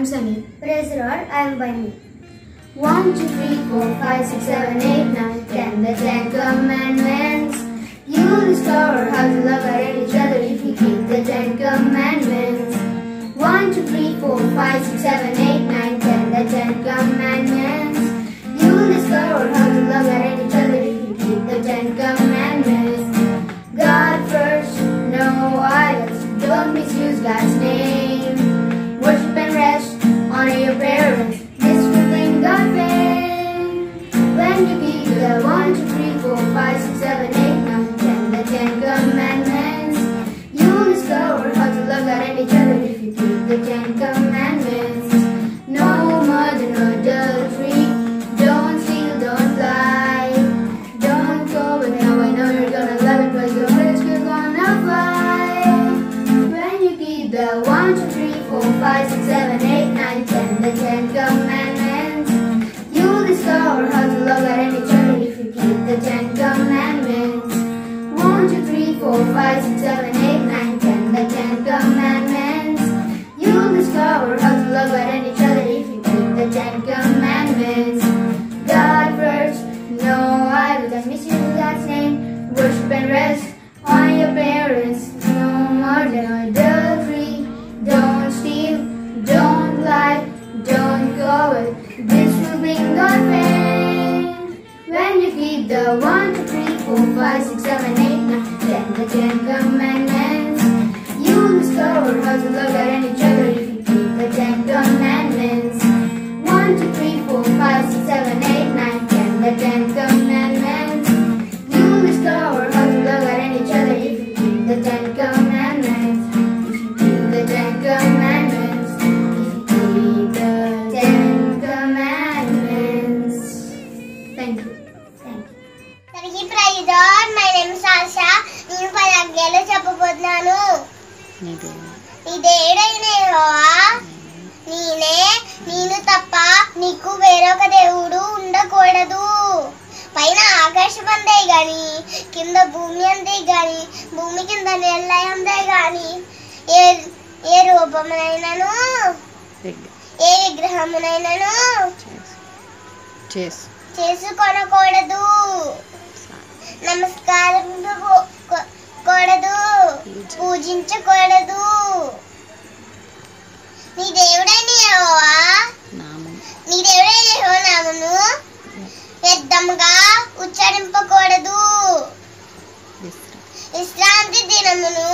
Sunny. Praise the Lord, I am Bunny. 1, 2, 3, 4, 5, 6, 7, 8, 9, 10. The 10 Commandments. You will discover how to love each other if you keep the 10 Commandments. 1, 2, 3, 4, 5, 6, 7, 8, 9, 10. The 10 Commandments. You will discover how to love each other if you keep the 10 Commandments. God first, no idols. Don't misuse God's name. Worship and rest, honor your parents. This will bring God fame. When you keep the 1, 2, 3, 4, 5, 6, 7, 8, 9, 10, the 10 Commandments, you will discover how to love God and each other if you keep the 10 Commandments. No murder, no adultery. Don't steal, don't lie. Don't go with no, I know you're gonna love it, but your risk you're gonna fly. When you keep the 1, 2, 3, 4, 5, 6, 7, 8, 9, 10, the 10 Commandments, you'll discover how to love God and each other if you keep the 10 Commandments. 1, 2, 3, 4, 5, 6, 7, 8, 9, 10, the 10 Commandments, you'll discover how to love God and each other if you keep the 10 Commandments. God first, no idol, just misuse God's name. Worship and rest, honor your parents. No murder, no adultery. Don't steal, don't lie, don't covet. This will bring God fame. When you keep the 1, 2, 3, 4, 5, 6, 7, 8, 9, 10, the 10 Commandments, you'll discover how to love God and each other if you keep the 10 Commandments. 1, 2, 3, 4, 5, 6, 7, 8, 9, 10, the 10 Commandments, you'll discover how to love God and each other if you keep the 10 Commandments. If you keep the 10 Commandments. If you keep the 10 Commandments. Thank you. Praise God. My name is Sasha. నేను పదార్థాలు చెప్పబోతున్నాను. నీ దేవుడైన యెహోవా నేను తప్ప నీకు వేరొక దేవుడు ఉండకూడదు. పైన ఆకాశం అందే గాని కింద భూమి అందే గాని భూమి కింద నెల అందే గాని ఏ రూపమునైనను ఏ విగ్రహమునైనను చేసుకొనకూడదు. నమస్కారం కూడదు, పూజించకూడదు. నీ దేవుడైన యెహోవా నామమును వ్యర్థముగా ఉచ్చరింపకూడదు. విశ్రాంతి దినమును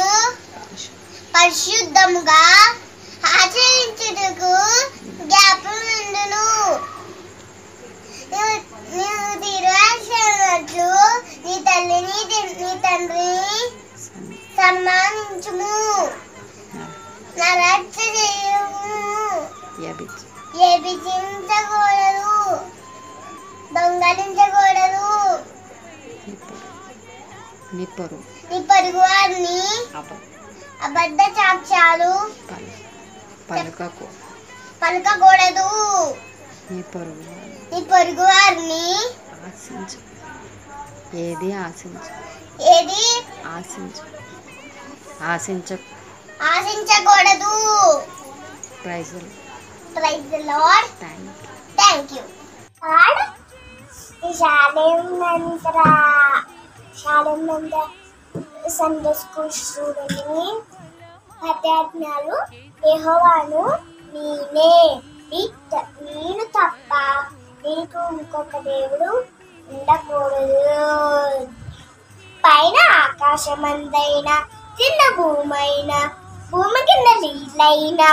పరిశుద్ధముగా ఆచరించుటకు జ్ఞాపకముండును. నీవు తీర్మానించినట్లు నీ తల్లిని నీ తండ్రిని సన్మానించుము. నరహత్య చేయము, వ్యభిచరించకూడదు, దొంగలించకూడదు. నీ పొరుగు వారిని అబద్ధ సాక్ష్యాలు పలకకూడదు. నీ పొరుగు వారిని ఆశించకూడదు. Praise the Lord. Thank you. God, శాలెం నంద సండే స్కూల్ స్టూడెంట్ పదాజ్ఞలు యెహోవాను నేను తప్ప నీకు ఇంకొక దేవుడు ఉండకూడదు. పైన ఆకాశమందైనా కింద భూమైనా భూమి కింద నీళ్ళైనా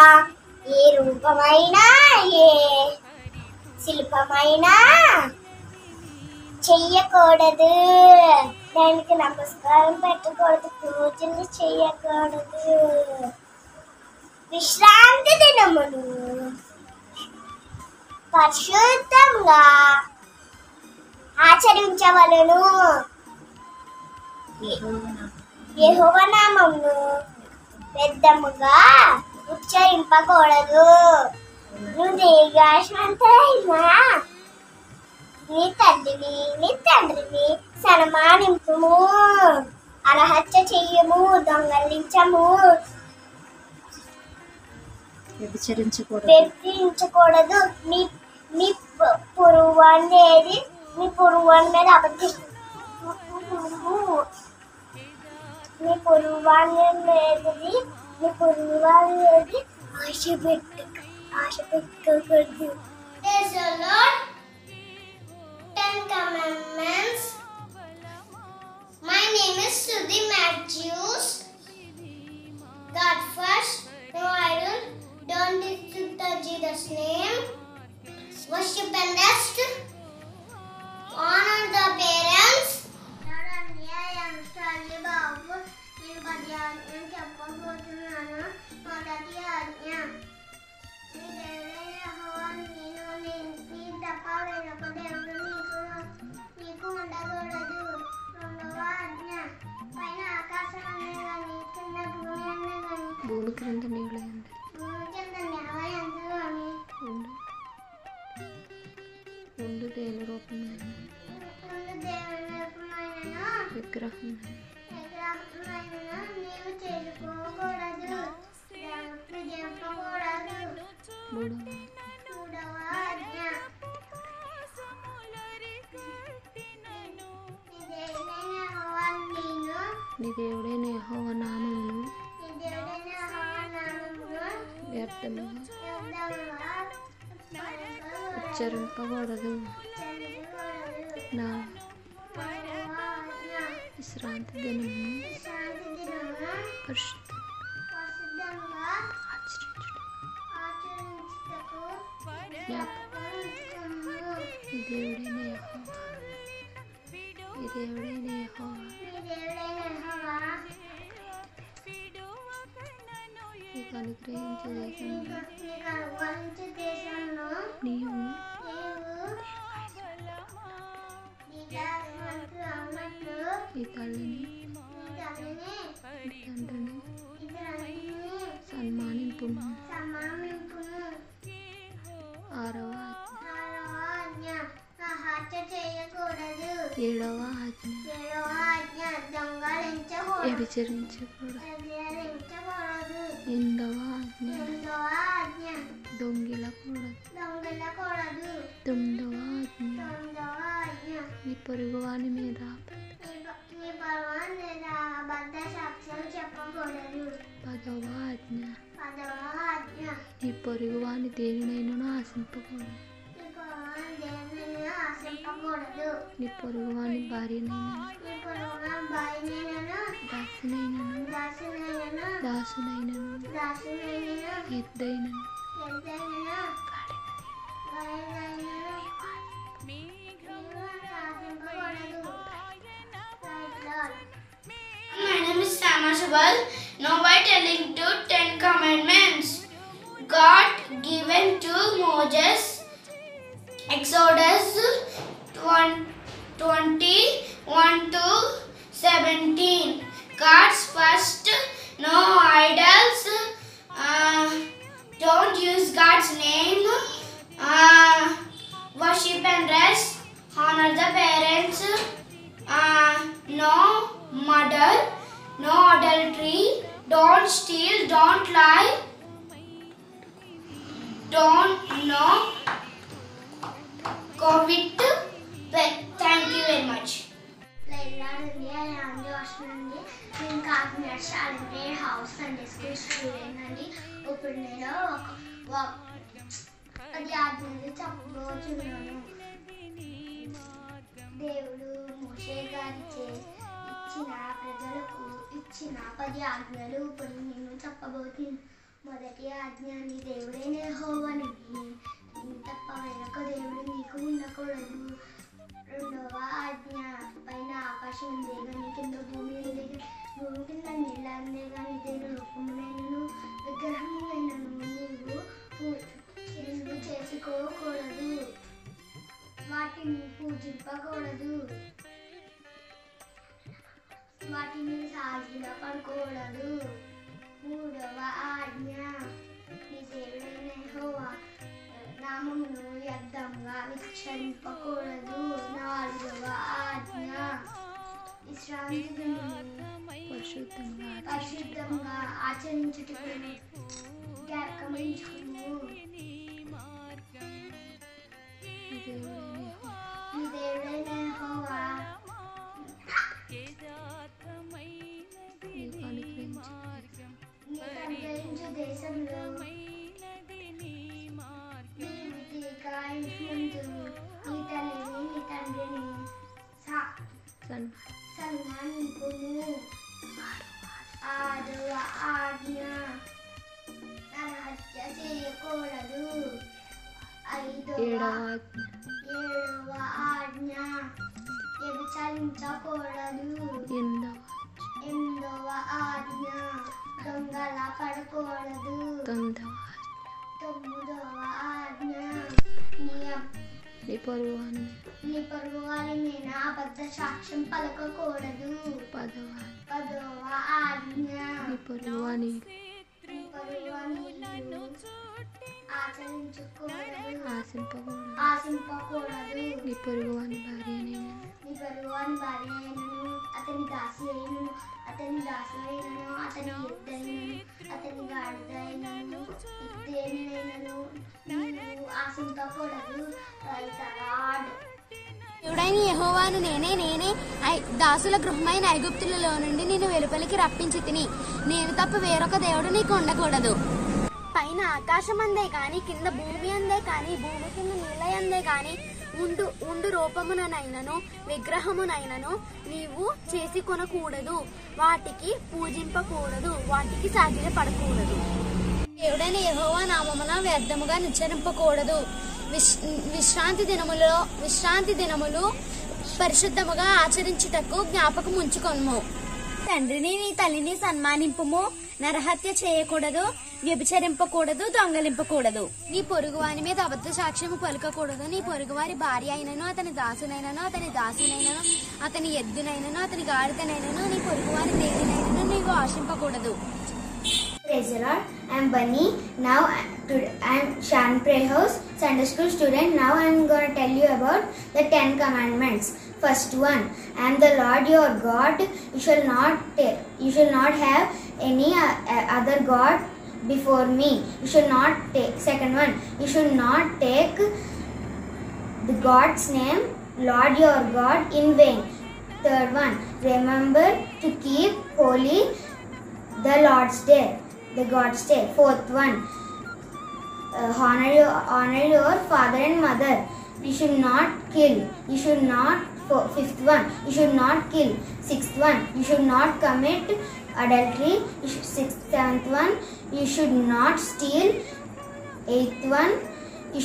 ఏ రూపమైనా ఏ శిల్పమైనా చెయ్యకూడదు. దానికి నమస్కారం పెట్టకూడదు, పూజలు చెయ్యకూడదు. విశ్రాంతి దినమును పరిశుద్ధంగా ఆచరించవలెను. యెహోవా నామమును వ్యర్థముగా ఉచ్చరింపకూడదు. నువ్వు దీర్ఘాయుష్మంతుడైన నీ తల్లిని నీ తండ్రిని సన్మానింపుము. అలహత్య చెయ్యము, దొంగలించము. వ్యభిచరించకూడదు. నీ పొరుగువాని ఏది నీ పొరుగువాని మీద అబద్ధం నీ పొరుగువాని ఏది నీ పొరుగువాని ఏది ఆశ పెట్టుకోకూడదు. Praise the Lord. 10 Commandments. My name is Sudhi Matthews. God first, no idol, don't disturb Jesus' name. Worship and rest. Honor the parents. నేను పద్యాన్ని చెప్పబోతున్నాను. మొదటి ఆజ్ఞ, నీ దేవుడైన యెహోవాను నీ తప్ప వేరొక దేవుడు నీకు ఉండకూడదు. రెండవ ఆజ్ఞ, పైన ఆకాశం అనే కానీ కింద భూమి అనే కానీ భూమి క్రింద నీళ్ళు ఉండు దేని రూపమైన విగ్రహం నీవు చేసుకోకూడదు, పూజింపకూడదు. మూడవ ఆజ్ఞ, నీ దేవుడైన యెహోవా నామమును వ్యర్థముగా ఉచ్చరింపకూడదు. నా విశ్రాంతి దినమును పరిశుద్ధంగా ఆచరించుటకు ఈ దేవుడైన యెహోవా నీకు అనుగ్రహించే దేశంలో నీవు ఈ తల్లిని తండ్రిని సన్మానింపుము. ఆరవ ఆజ్ఞ, హత్య చేయకూడదు. ఏడవ ఆజ్ఞ, దొంగలించకూడదు. వ్యభిచరించకూడదు. ఎనిమిదవ ఆజ్ఞ, దొంగిలకూడదు. తొమ్మిదవ ఆజ్ఞ, నీ పొరుగువాని మీద సాక్ష్యం చెప్పకూడదు. పదవ ఆజ్ఞ, నీ పొరుగువాని దేనినైనా ఆశింపకూడదు. నీ పొరుగువాని భార్యనైనా దాసునైనను ఎద్దైనను My name is Sama Subal. Now by telling to 10 commandments God given to Moses, Exodus 21 to 17. God's first, no idols, don't use God's name, worship and rest, honor the parents, no murder, no adultery, don't steal, don't lie, don't covet. Thank you very much. నేను కాకినాడ చాలంటేడ్ house Sunday school student అండి. ఇప్పుడు నేను అది ఆజ్ఞలు చెప్పబోతున్నాను. దేవుడు మోషే గారికి ప్రజలకు ఇచ్చిన 10 ఆజ్ఞలు ఇప్పుడు నేను చెప్పబోతున్నాను. మొదటి ఆజ్ఞ, నీ దేవుడైన యెహోవాను తప్ప వేరొక దేవుడు నీకు ఉండకూడదు. రెండవ ఆజ్ఞ, పైన ఆకాశం ఉంది కానీ కింద భూమి ఉంది, భూమి కింద నీళ్ళ ఉంది కానీ దేని రూపమునైనను విగ్రహమునైనను నీవు చేసుకోకూడదు, వాటిని పూజింపకూడదు, వాటిని సాగిలపడకూడదు. మూడవ ఆజ్ఞ, నీ దేవుడైన యెహోవా నామమును వ్యర్థంగా ఉచ్చరింపకూడదు. నాలుగవ ఆజ్ఞ, విశ్రాంతి దినమును పరిశుద్ధంగా ఆచరించుటకు గమనించుకును. నీ దేవుడైన యెహోవా నీకు అనుగ్రహించు దేశంలో నీతిగా ఇంచుమందును. నీ తల్లిని నీ తండ్రిని సన్మానింపుము. 6వ ఆజ్ఞ నరహత్య చేయకూడదు. 7వ ఆజ్ఞ వ్యభిచరించకూడదు. 8వ ఆజ్ఞ దొంగల పడకూడదు. 9వ ఆజ్ఞ నీ పొరుగువాని మీద అబద్ధ సాక్ష్యం పలకకూడదు. 10వ ఆజ్ఞ నీ పొరుగువాని ఆశింపకూడదు. నీ పొరుగువాని భార్య అయినను అతని దాసి అయినను అతని ఎద్దైనను అతని గాడిద అయినను దేనినైనను నీవు ఆశింపకూడదు. దేవుడైన యెహోవాను నేనే దాసుల గృహమైన ఐగుప్తులలో నుండి నేను వెలుపలికి రప్పించి తిని. నేను తప్ప వేరొక దేవుడు నీకు ఉండకూడదు. పైన ఆకాశం అందే కాని కింద భూమి అందే కాని భూమి కింద నీళ్ళ అందే కాని ఉండు రూపమునైనను విగ్రహమునైనను నీవు చేసి కొనకూడదు. వాటికి పూజింపకూడదు. వాటికి సాగిల పడకూడదు. దేవుడైన యెహోవా నామమున వ్యర్థముగా నిచ్చరింపకూడదు. విశ్రాంతి దినములు పరిశుద్ధముగా ఆచరించుటకు జ్ఞాపకం ఉంచుకొనుము. తండ్రిని నీ తల్లిని సన్మానింపుము. నరహత్య చేయకూడదు. వ్యభిచరింపకూడదు. దొంగలింపకూడదు. నీ పొరుగువాని మీద అబద్ధ సాక్ష్యము పలుకకూడదు. నీ పొరుగువారి భార్య అయినను అతని దాసునైనను అతని ఎద్దునైనను అతని గాడిదనైనను నీ పొరుగువారి దేనినైనను నీవు ఆశింపకూడదు. Praise the Lord. I am Bunny. Now I am Shan Prayhouse Sunday School student. Now I am going to tell you about the 10 Commandments. First one, I am the Lord your God. You shall not have any other God before me. You shall not take. Second one, you should not take the God's name, Lord your God, in vain. Third one, remember to keep holy the Lord's Day, the God's Day. Fourth one, honor your father and mother. You should not kill. You should not. Fifth one, you should not kill. Sixth one, you should not commit adultery. Seventh one, you should not steal. Eighth one, you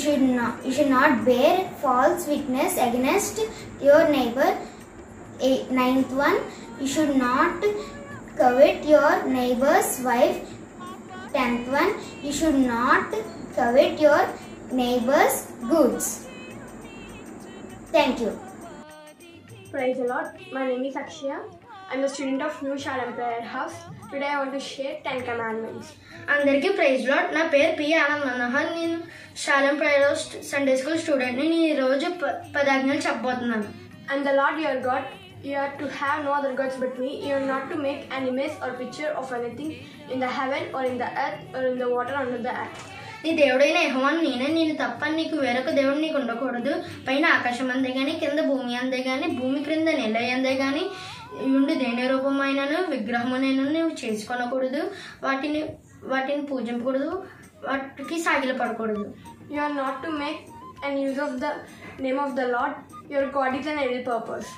should not bear false witness against your neighbor. Ninth one, you should not covet your neighbor's wife. 10th one, you should not covet your neighbor's goods. Thank you. Praise the Lord. My name is Akshaya. I'm a student of New Shalom Prayer House. Today I want to share 10 commandments. అందరికీ praise lord. నా పేరు P Anand Manohar. నేను షాలం prayer house Sunday school student. నేను ఈరోజు 10 ఆజ్ఞలు చెప్పబోతున్నాను. And the Lord your God, you are to have no other gods but me. You are not to make an image or picture of anything in the heaven or in the earth or in the water under the earth. నీ దేవుడైన యెహోవాను నేను తప్ప నీకు వేరొక దేవుడు నీకు ఉండకూడదు. పైన ఆకాశం అందే గాని కింద భూమి అందే గాని భూమి క్రింద నెల అందే గాని ఉండి దేని రూపమైనను విగ్రహమునైనా నువ్వు చేసుకొనకూడదు. వాటిని పూజింపకూడదు. వాటికి సాగిల పడకూడదు. You are not to make an use of the name of the Lord your God is an evil purpose.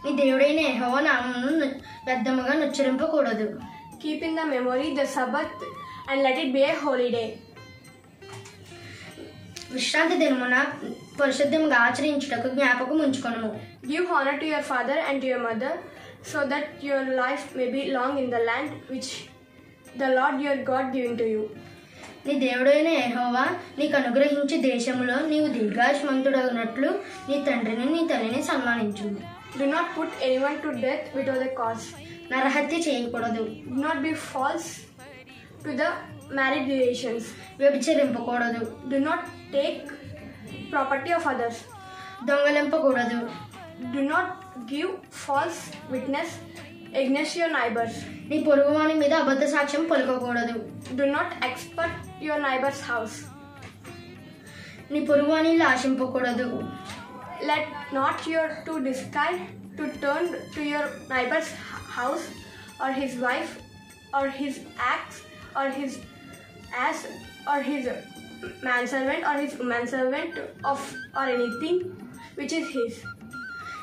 నీ దేవుడైన యెహోవా నామమును వ్యర్థముగా ఉచ్చరింపకూడదు. Keep in the memory the Sabbath and let it be a holy day. విశ్రాంతి దినమున పరిశుద్ధంగా ఆచరించుటకు జ్ఞాపకం ఉంచుకొనుము. Give honor to your father and to your mother, so that your life may be long in the land which the Lord your God giving to you. నీ దేవుడైన యెహోవా నీకు అనుగ్రహించే దేశములో నీవు దీర్ఘాయుష్మంతుడగునట్లు నీ తండ్రిని నీ తల్లిని సన్మానించు. Do not put anyone to death without a cause. నరహత్య చేయకూడదు. Do not be false to the married relations. వ్యభిచరింపకూడదు. Do not take property of others. దొంగలింపకూడదు. Do not give false witness against your neighbors. నీ పొరుగువాని మీద అబద్ధ సాక్ష్యం పలుకకూడదు. Do not expert your neighbor's house. నీ పొరుగువాని ఇల్లు ఆశింపకూడదు. Let not your two decide to turn to your neighbor's house or his wife or his axe or his ass or his manservant or his womanservant of or anything which is his.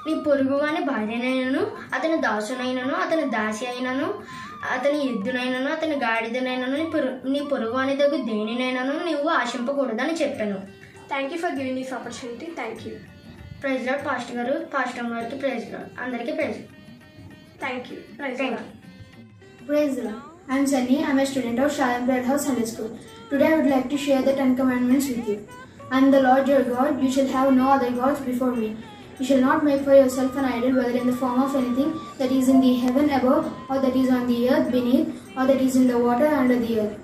నీ పొరుగువాని భార్యనైనను అతని దాసునైనను అతని దాసి అయినను అతని ఎద్దునైనను అతని గాడిదనైనను నీ పొరుగువాని దగ్గర దేనినైనను నువ్వు ఆశింపకూడదని చెప్పాను. Thank you for giving this opportunity. Thank you. Praise lord pastor గారు, పాస్టర్ గారికి ప్రైజ్ లార్డ్, అందరికీ praise. Thank you. Praise Thank God. Praise the Lord. I'm Sunny. I'm a student of Shalom Prayer House Sunday School. Today I would like to share the 10 Commandments with you. I am the Lord your God. You shall have no other gods before me. You shall not make for yourself an idol, whether in the form of anything that is in the heaven above, or that is on the earth beneath, or that is in the water under the earth.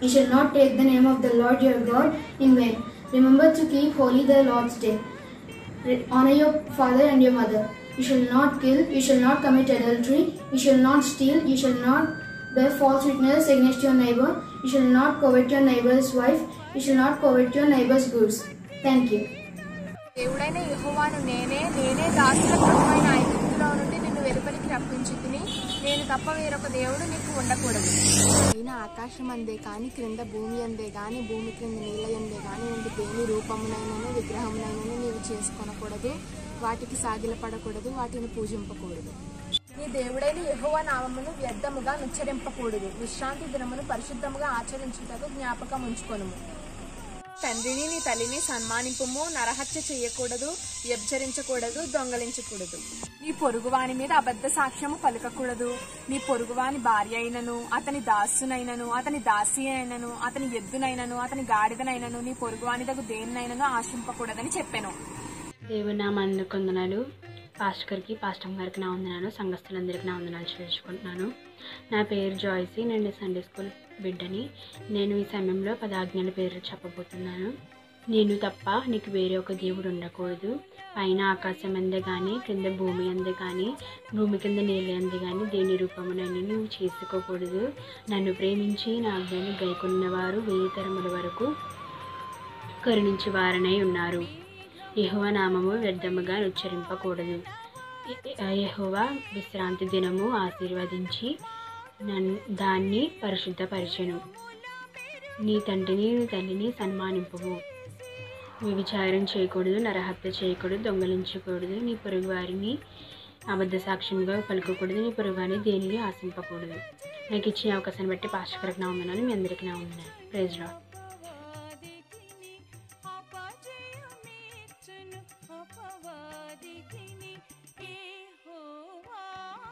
You shall not take the name of the Lord your God in vain. Remember to keep holy the Lord's day. Honor your father and your mother. You shall not kill. You shall not commit adultery. You shall not steal. You shall not bear false witness against your neighbor. You shall not covet your neighbor's wife. You shall not covet your neighbor's goods. Thank you. దేవుడైన యెహోవాను నేనే దాసుల ప్రభువైన ఐగుప్తులో నుండి నిన్ను వెలుపలికి రప్పించితిని. నేను తప్ప వేరొక దేవుడు నీకు ఉండకూడదు. పైన ఆకాశం అందే కానీ క్రింద భూమి అందే కానీ భూమి క్రింద నీళ్ళ అందే కానీ ఉండి దేని రూపమునైనను విగ్రహమునైనను నీవు చేసుకొనకూడదు. వాటికి సాగిలపడకూడదు, వాటిని పూజింపకూడదు. నీ దేవుడైన యెహోవా నామమును వ్యర్థముగా నుచ్చరింపకూడదు. విశ్రాంతి దినమును పరిశుద్ధముగా ఆచరించుటకు జ్ఞాపకం ఉంచుకొనుము. తండ్రిని నీ తల్లిని సన్మానింపుము. నరహత్య చేయకూడదు, వ్యభిచరించకూడదు, దొంగలించకూడదు. నీ పొరుగువాని మీద అబద్ధ సాక్ష్యము పలుకకూడదు. నీ పొరుగువాని భార్య అయినను అతని దాసునైనను అతని దాసి అయినను అతని ఎద్దునైనను అతని గాడిదనైనను నీ పొరుగువాని దగ్గర దేనినైనను ఆశింపకూడదని చెప్పాను. దేవుని నామానికి వందనాలు. పాస్టర్ గారికి, పాస్టర్ గారికి నా వందనాలు. సంఘస్థులందరికీ నా వందనాలు చేర్చుకుంటున్నాను. నా పేరు జాయ్సీ. నేను సండే స్కూల్ బిడ్డని. నేను ఈ సమయంలో 10 ఆజ్ఞల పేరు చెప్పబోతున్నాను. నేను తప్ప నీకు వేరే ఒక దేవుడు ఉండకూడదు. పైన ఆకాశం అందే కానీ కింద భూమి అందే కానీ భూమి కింద నీళ్ళ అందే కానీ దేని రూపమునని నువ్వు చేసుకోకూడదు. నన్ను ప్రేమించి నా ఆజ్ఞను గైకొన్నవారు 1000 తరముల వరకు కరుణించి వారనై ఉన్నారు. యెహోవా నామము వ్యర్థముగా ఉచ్చరింపకూడదు. యెహోవా విశ్రాంతి దినము ఆశీర్వదించి దాన్ని పరిశుద్ధపరచెను. నీ తండ్రిని నీ తల్లిని సన్మానింపుము. వ్యభిచారం చేయకూడదు, నరహత్య చేయకూడదు, దొంగలించకూడదు, నీ పొరుగు వారిని అబద్ధ సాక్ష్యంగా పలుకకూడదు, నీ పొరుగు వారిని దేనిని ఆశింపకూడదు. నాకు ఇచ్చిన అవకాశాన్ని బట్టి పాస్టర్ గారికి నా వందనాలు. మీ అందరికీ నా వందనాలు. Praise lord.